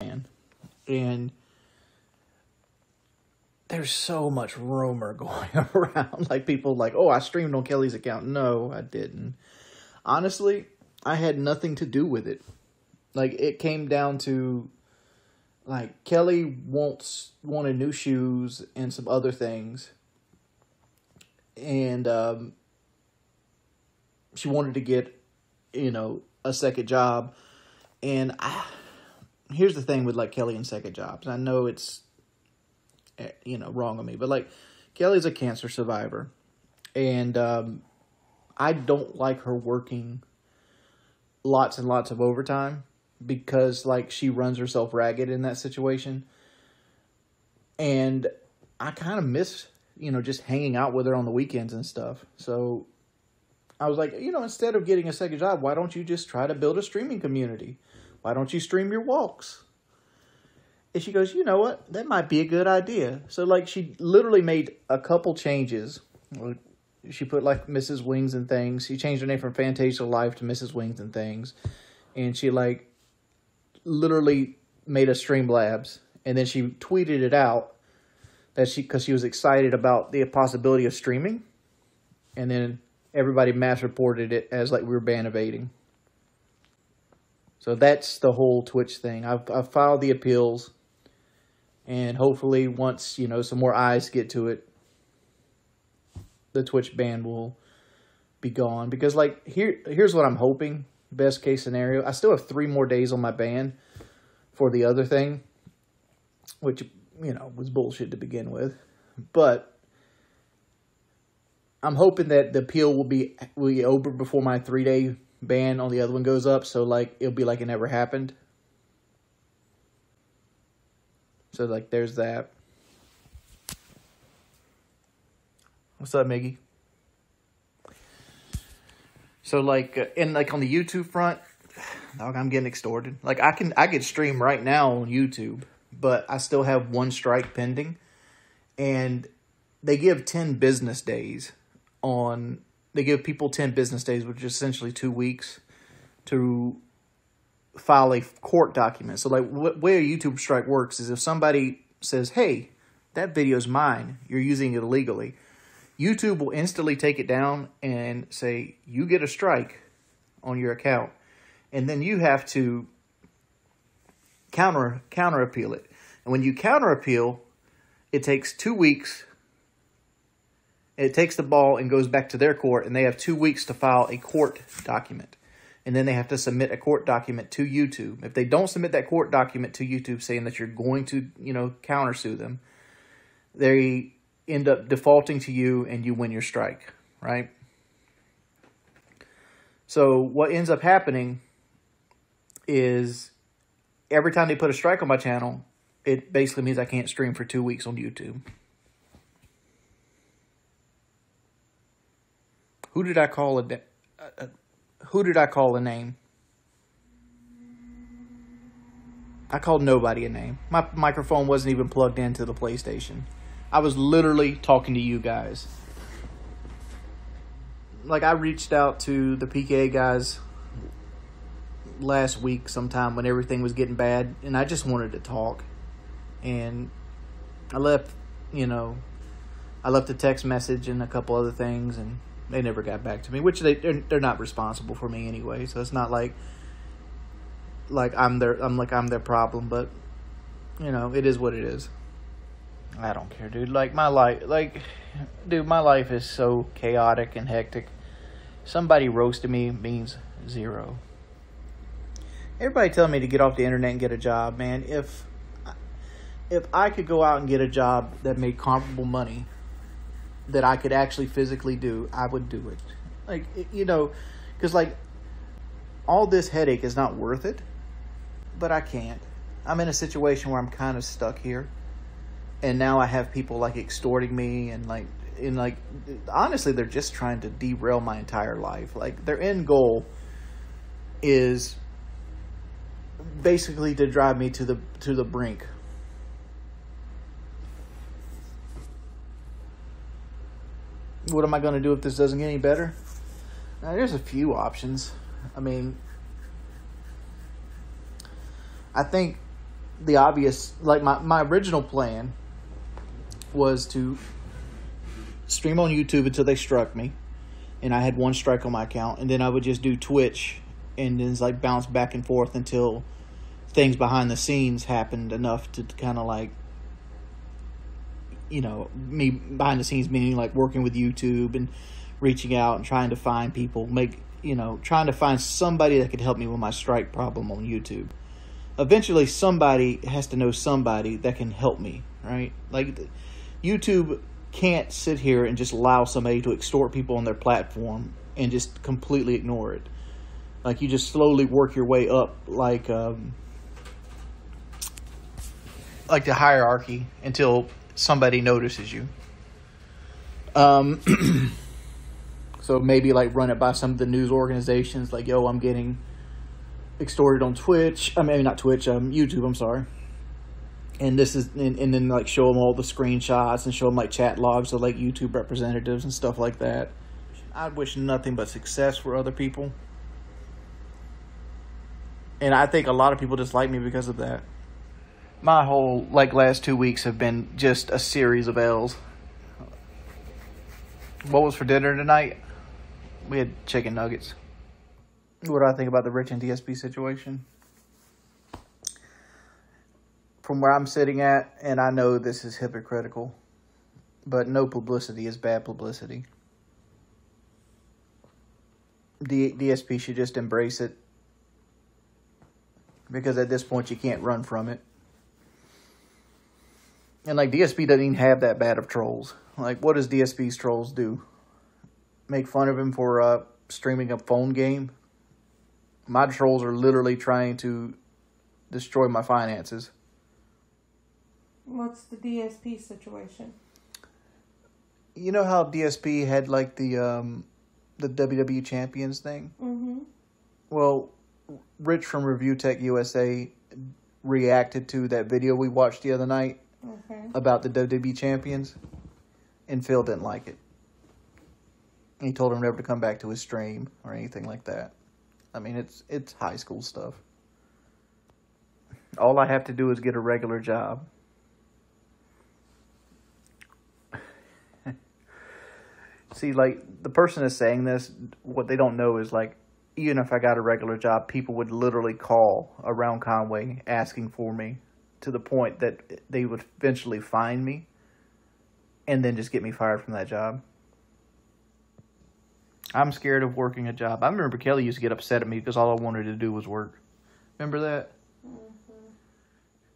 And there's so much rumor going around. Like, people like, oh, I streamed on Kelly's account. No, I didn't. Honestly, I had nothing to do with it. Like, it came down to, like, Kelly wanted new shoes and some other things. And she wanted to get, a second job. And here's the thing with, like, Kelly and second jobs. I know it's, wrong on me. But, like, Kelly's a cancer survivor. And I don't like her working lots and lots of overtime. Because, like, she runs herself ragged in that situation. And I kind of miss, just hanging out with her on the weekends and stuff. So I was like, instead of getting a second job, why don't you just try to build a streaming community? Why don't you stream your walks? And she goes, you know what? That might be a good idea. So, like, she literally made a couple changes. She put, like, Mrs. Wings and Things. She changed her name from Fantasia Life to Mrs. Wings and Things. And she, like, literally made a Streamlabs, and then she tweeted it out that because she was excited about the possibility of streaming, and then everybody mass reported it as like we were ban evading. So that's the whole Twitch thing. I've filed the appeals, and hopefully once some more eyes get to it, the Twitch ban will be gone. Because like here's what I'm hoping. Best case scenario, I still have 3 more days on my ban for the other thing, which, was bullshit to begin with. But I'm hoping that the appeal will be over before my 3-day ban on the other one goes up. So, like, it'll be like it never happened. So, like, there's that. What's up, Miggy? So, like, and like on the YouTube front, dog, I'm getting extorted. Like, I could stream right now on YouTube, but I still have 1 strike pending, and they give 10 business days they give people 10 business days, which is essentially 2 weeks, to file a court document. So, like, way a YouTube strike works is if somebody says, hey, that video's mine, you're using it illegally, YouTube will instantly take it down and say, you get a strike on your account. And then you have to counter appeal it. And when you counter appeal, it takes 2 weeks. It takes the ball and goes back to their court, and they have 2 weeks to file a court document. And then they have to submit a court document to YouTube. If they don't submit that court document to YouTube saying that you're going to, countersue them, they end up defaulting to you and you win your strike, right? So what ends up happening is every time they put a strike on my channel, it basically means I can't stream for 2 weeks on YouTube. Who did I call a name? I called nobody a name. My microphone wasn't even plugged into the PlayStation. I was literally talking to you guys. Like, I reached out to the PKA guys last week sometime when everything was getting bad, and I just wanted to talk. And I left a text message and a couple other things, and they never got back to me, which they're not responsible for me anyway. So it's not like I'm their problem, but it is what it is. I don't care, dude. Like, my life is so chaotic and hectic. Somebody roasting me means 0. Everybody telling me to get off the internet and get a job, man. If I could go out and get a job that made comparable money that I could actually physically do, I would do it. Like, because, like, all this headache is not worth it, but I can't. I'm in a situation where I'm kind of stuck here. And now I have people, like, extorting me and, honestly, they're just trying to derail my entire life. Like, their end goal is basically to drive me to the brink. What am I going to do if this doesn't get any better? Now, there's a few options. I mean, I think the obvious, like my original plan was to stream on YouTube until they struck me, and I had one strike on my account, and then I would just do Twitch and then like bounce back and forth until things behind the scenes happened enough to kind of like, you know, me behind the scenes meaning like working with YouTube and reaching out and trying to find people, trying to find somebody that could help me with my strike problem on YouTube. Eventually somebody has to know somebody that can help me, right? Like YouTube can't sit here and just allow somebody to extort people on their platform and just completely ignore it. Like you just slowly work your way up like the hierarchy until somebody notices you. So maybe like run it by some of the news organizations, like, yo, I'm getting extorted on Twitch. I mean, not Twitch, YouTube, I'm sorry. And this is, and then like show them all the screenshots and show them like chat logs of like YouTube representatives and stuff like that. I wish nothing but success for other people. And I think a lot of people dislike me because of that. My whole like last 2 weeks have been just a series of L's. What was for dinner tonight? We had chicken nuggets. What do I think about the Rich and DSP situation? From where I'm sitting at, and I know this is hypocritical, but no publicity is bad publicity. DSP should just embrace it, because at this point you can't run from it. And like DSP doesn't even have that bad of trolls. Like, what does DSP's trolls do? Make fun of him for streaming a phone game? My trolls are literally trying to destroy my finances. What's the DSP situation? You know how DSP had like the WWE Champions thing? Mm-hmm. Well, Rich from Review Tech USA reacted to that video we watched the other night about the WWE Champions, and Phil didn't like it. He told him never to come back to his stream or anything like that. I mean, it's high school stuff. All I have to do is get a regular job. See, like, the person that's saying this, what they don't know is, like, even if I got a regular job, people would literally call around Conway asking for me, to the point that they would eventually find me and then just get me fired from that job. I'm scared of working a job. I remember Kelly used to get upset at me because all I wanted to do was work. Remember that? Mm-hmm.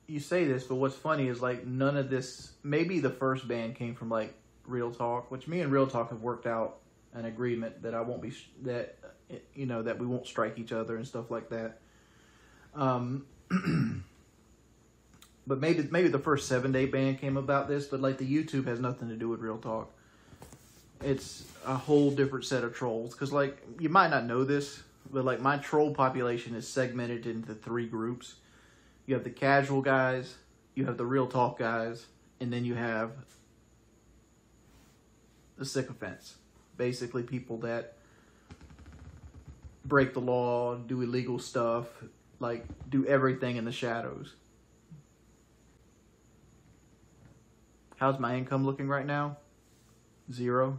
You say this, but what's funny is, like, none of this, maybe the first band came from, like, Real Talk, which me and Real Talk have worked out an agreement that I won't be, that we won't strike each other and stuff like that. But maybe the first 7-day ban came about this, but like the YouTube has nothing to do with Real Talk. It's a whole different set of trolls. Because like, you might not know this, but like my troll population is segmented into 3 groups. You have the casual guys, you have the Real Talk guys, and then you have the sycophants. Basically people that break the law, do illegal stuff, like do everything in the shadows. How's my income looking right now? $0.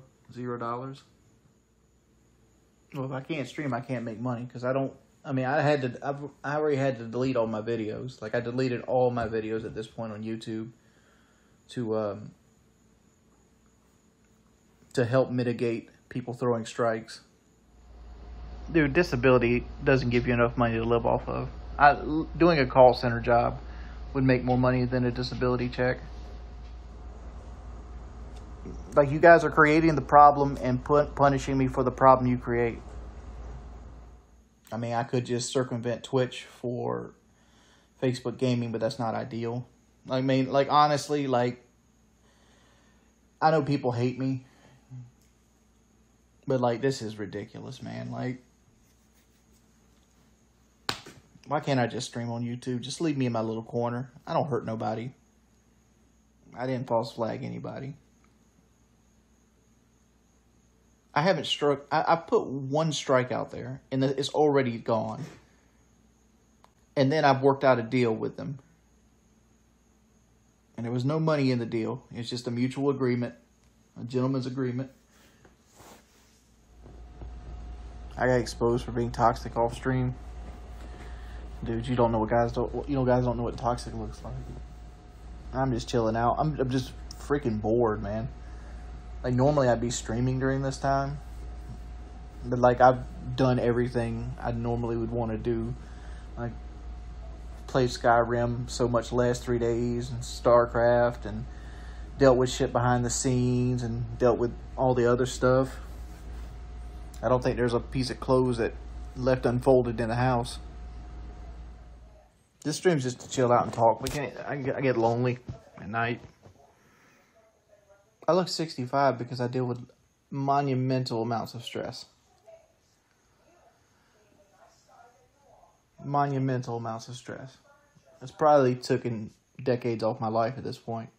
Well, if I can't stream, I can't make money because I already had to delete all my videos. Like I deleted all my videos at this point on YouTube to help mitigate people throwing strikes. Dude, disability doesn't give you enough money to live off of. Doing a call center job would make more money than a disability check. Like, you guys are creating the problem and punishing me for the problem you create. I mean, I could just circumvent Twitch for Facebook gaming, but that's not ideal. I mean, like, honestly, like, I know people hate me, but, like, this is ridiculous, man. Like, why can't I just stream on YouTube? Just leave me in my little corner. I don't hurt nobody. I didn't false flag anybody. I haven't struck. I put 1 strike out there, and it's already gone. And then I've worked out a deal with them. And there was no money in the deal. It's just a mutual agreement, a gentleman's agreement. I got exposed for being toxic off stream. Dude, you don't know what guys don't. You know, guys don't know what toxic looks like. I'm just chilling out. I'm just freaking bored, man. Like normally I'd be streaming during this time, but like I've done everything I normally would want to do, like play Skyrim so much the last 3 days and StarCraft and dealt with shit behind the scenes and dealt with all the other stuff. I don't think there's a piece of clothes that left unfolded in the house. This stream's just to chill out and talk. I get lonely at night. I look 65 because I deal with monumental amounts of stress. Monumental amounts of stress. It's probably taken decades off my life at this point.